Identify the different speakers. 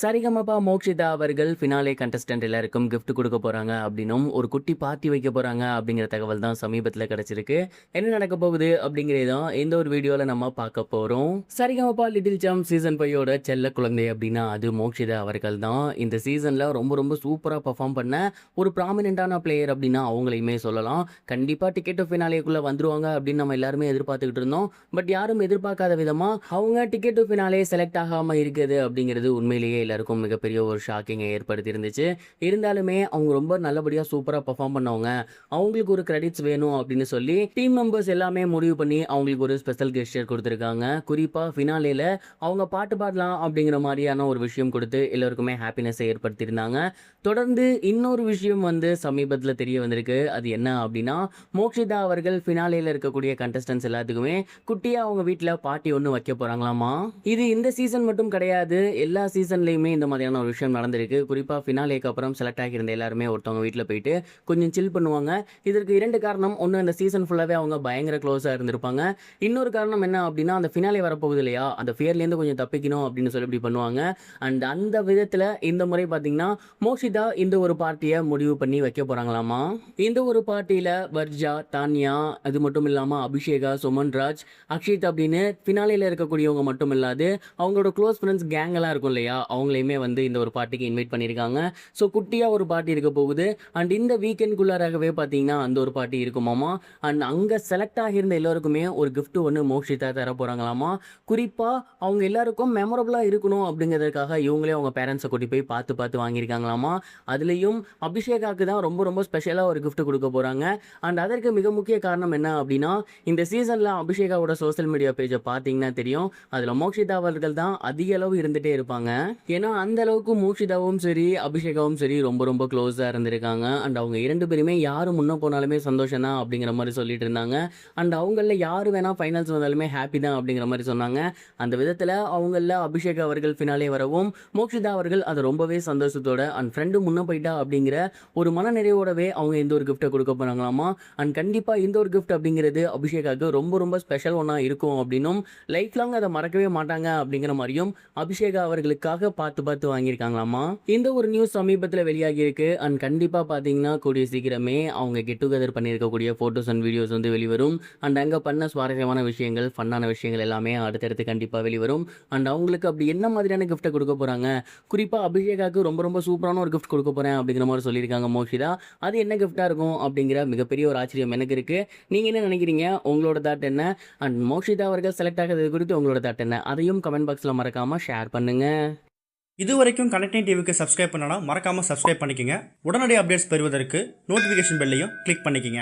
Speaker 1: சரிகமபா மோக்ஷிதா அவர்கள் finale contestant எல்லாருக்கும் gift கொடுக்க போறாங்க அப்படின்னும் ஒரு குட்டி பார்ட்டி வைக்க போறாங்க அப்படிங்கிற தகவல் தான் சமீபத்தில் கிடைச்சிருக்கு. என்ன நடக்க போகுது அப்படிங்கிறதான் இந்த ஒரு வீடியோல நம்ம பார்க்க போறோம். சரிகமபா லிட்டில் சாம் சீசன் 5 செல்ல குழந்தை அப்படின்னா அது மோக்ஷிதா அவர்கள் தான். இந்த சீசன்ல ரொம்ப ரொம்ப சூப்பரா பெர்ஃபார்ம் பண்ண ஒரு ப்ராமினென்ட்டான பிளேயர் அப்படின்னா அவங்களையுமே சொல்லலாம். கண்டிப்பா டிக்கெட் ஃபினாலேக்குள்ள வந்துருவாங்க அப்படின்னு நம்ம எல்லாருமே எதிர்பார்த்துக்கிட்டு இருந்தோம். பட் யாரும் எதிர்பார்க்காத விதமா அவங்க டிக்கெட் ஃபினாலே செலக்ட் ஆகாம இருக்குது அப்படிங்கிறது உண்மையிலேயே எல்லாருக்கும் மிகப்பெரிய ஒரு ஷாக்கிங்கை ஏற்படுத்தி இருந்துச்சு. இருந்தாலுமே அவங்க ரொம்ப நல்லபடியாக சூப்பராக பர்ஃபார்ம் பண்ணவங்க, அவங்களுக்கு ஒரு கிரெடிட்ஸ் வேணும் அப்படின்னு சொல்லி டீம் மெம்பர்ஸ் எல்லாமே முடிவு பண்ணி அவங்களுக்கு ஒரு ஸ்பெஷல் கெஸ்டர் கொடுத்துருக்காங்க. குறிப்பாக ஃபினாலேல அவங்க பாட்டு பாடலாம் அப்படிங்கிற மாதிரியான ஒரு விஷயம் கொடுத்து எல்லாருக்குமே ஹாப்பினஸை ஏற்படுத்தியிருந்தாங்க. தொடர்ந்து இன்னொரு விஷயம் சமீபத்தில் தெரிய வந்திருக்கு. அது என்ன அப்படின்னா, மோக்ஷிதா அவர்கள் ஃபினாலேல இருக்கக்கூடிய கண்டஸ்டன்ஸ் எல்லாத்துக்குமே குட்டியாக அவங்க வீட்டில் பார்ட்டி ஒன்று வைக்க போகிறாங்களாமா. இது இந்த சீசன் மட்டும் கிடையாது, எல்லா சீசன்லையுமே இந்த மாதிரியான ஒரு விஷயம் நடந்திருக்கு. குறிப்பாக ஃபினாலேக்கு அப்புறம் செலக்ட் ஆகியிருந்த எல்லாருமே ஒருத்தவங்க வீட்டில் போயிட்டு கொஞ்சம் சில் பண்ணுவாங்க. இதற்கு 2 காரணம். ஒன்று, இந்த சீசன் ஃபுல்லாகவே அவங்க பயங்கர க்ளோஸாக இருந்திருப்பாங்க. இன்னொரு காரணம் என்ன அப்படின்னா, அந்த ஃபினாலே வரப்போகுது இல்லையா, அந்த ஃபியர்லேருந்து கொஞ்சம் தப்பிக்கணும் அப்படின்னு சொல்லி இப்படி பண்ணுவாங்க. அண்ட் அந்த விதத்தில் இந்த முறை பார்த்தீங்கன்னா மோக்ஷிதா இந்த ஒரு பார்ட்டியை முடிவு பண்ணி வைக்க போகிறாங்களாமா. இந்த ஒரு பார்ட்டியில் வர்ஜா, தான்யா, அது மட்டும் இல்லாமல் அபிஷேகா, சுமன் ராஜ், அக்ஷித் அப்படின்னு ஃபினாலேல இருக்கக்கூடியவங்க மட்டும் இல்லாது அவங்களோட க்ளோஸ் ஃப்ரெண்ட்ஸ் கேங் எல்லாம் இருக்கும் இல்லையா, அவங்களையுமே இந்த ஒரு பார்ட்டிக்கு இன்வைட் பண்ணியிருக்காங்க. ஸோ குட்டியாக ஒரு பார்ட்டி இருக்க போகுது. அண்ட் இந்த வீக்கெண்ட்குள்ளாராகவே பார்த்தீங்கன்னா அந்த ஒரு பார்ட்டி இருக்குமாமா. அண்ட் அங்கே செலக்ட் ஆகியிருந்த எல்லோருக்குமே ஒரு கிஃப்ட் ஒன்று மோக்ஷிதா தர போகிறாங்களாமா. குறிப்பாக அவங்க எல்லாருக்கும் மெமரபுளாக இருக்கணும் அப்படிங்கிறதுக்காக இவங்களே அவங்க பேரண்ட்ஸை கூட்டி போய் பார்த்து பார்த்து வாங்கியிருக்காங்களாமா. அதுலேயும் அபிஷேகாவுக்கு தான் ரொம்ப ரொம்ப ஸ்பெஷலாக ஒரு கிஃப்ட் கொடுக்க போகிறாங்க. அண்ட் அதற்கு மிக முக்கிய காரணம் என்ன அப்படின்னா, இந்த சீசனில் அபிஷேகாவோட சோஷியல் மீடியா பேஜை பார்த்தீங்கன்னா தெரியும், அதில் மோக்ஷிதா அவர்கள் தான் அதிக அளவு இருந்துகிட்டே இருப்பாங்க. ஏன்னா அந்த அளவுக்கு மோக்ஷிதாவும் சரி அபிஷேகாவும் சரி ரொம்ப ரொம்ப க்ளோஸாக இருந்திருக்காங்க. அண்ட் அவங்க 2 பேருமே யார் முன்னே போனாலுமே சந்தோஷம் தான் அப்படிங்கிற மாதிரி சொல்லிட்டு இருந்தாங்க. அண்ட் அவங்கள யார் வேணால் ஃபைனல்ஸ் வந்தாலுமே ஹாப்பி தான் அப்படிங்கிற மாதிரி சொன்னாங்க. அந்த விதத்தில் அவங்கள அபிஷேக் அவர்கள் ஃபினாலே வரவும் மோக்ஷிதா அவர்கள் அதை ரொம்பவே சந்தோஷத்தோட அண்ட் ஃப்ரெண்டு முன்னே போயிட்டா அப்படிங்கிற ஒரு மனநிறைவோடவே அவங்க இந்த ஒரு கிஃப்ட்டை கொடுக்க போகிறாங்களாமா. அண்ட் கண்டிப்பாக இந்த ஒரு கிஃப்ட் அப்படிங்கிறது அபிஷேகாவுக்கு ரொம்ப ரொம்ப ஸ்பெஷல் ஒன்றா இருக்கும் அப்படின்னும் லைஃப் லாங் அதை மறக்கவே மாட்டாங்க அப்படிங்கிற மாதிரியும் அபிஷேகா அவர்களுக்காக பார்த்து பார்த்து வாங்கியிருக்காங்களாமா. இந்த ஒரு நியூஸ் சமீபத்தில் வெளியாகி இருக்கு. அண்ட் கண்டிப்பாக பார்த்தீங்கன்னா கூடிய சீக்கிரமே அவங்க கெட் டுகெதர் பண்ணியிருக்கக்கூடிய ஃபோட்டோஸ் அண்ட் வீடியோஸ் வெளிவரும். அண்ட் அங்கே பண்ண சுவாரஸ்யமான விஷயங்கள், ஃபன்னான விஷயங்கள் எல்லாமே அடுத்தடுத்து கண்டிப்பாக வெளிவரும். அண்ட் அவங்களுக்கு அப்படி என்ன மாதிரியான கிஃப்ட்டை கொடுக்க போகிறாங்க, குறிப்பாக அபிஷேகாவுக்கு ரொம்ப ரொம்ப சூப்பரான ஒரு கிஃப்ட் கொடுக்க போகிறேன் அப்படிங்கிற மாதிரி சொல்லியிருக்காங்க மோக்ஷிதா. அது என்ன கிஃப்ட்டாக இருக்கும் அப்படிங்கிற மிகப்பெரிய ஒரு ஆச்சரியம் எனக்கு இருக்குது. நீங்கள் என்ன நினைக்கிறீங்க, உங்களோட தாட் என்ன? அண்ட் மோக்ஷிதா அவர்கள் செலக்ட் ஆகிறது குறித்து உங்களோட தாட் என்ன, அதையும் கமெண்ட் பாக்ஸில் மறக்காமல் ஷேர் பண்ணுங்கள்.
Speaker 2: இது வரைக்கும் கனெக்டிங் டிவிக்கு சப்ஸ்கிரைப் பண்ணனா மறக்காமல் சப்ஸ்கிரைப் பண்ணிக்கங்க. உடனடி அப்டேட்ஸ் பெறுவதற்கு நோட்டிஃபிகேஷன் பெல்லையும் கிளிக் பண்ணிக்கங்க.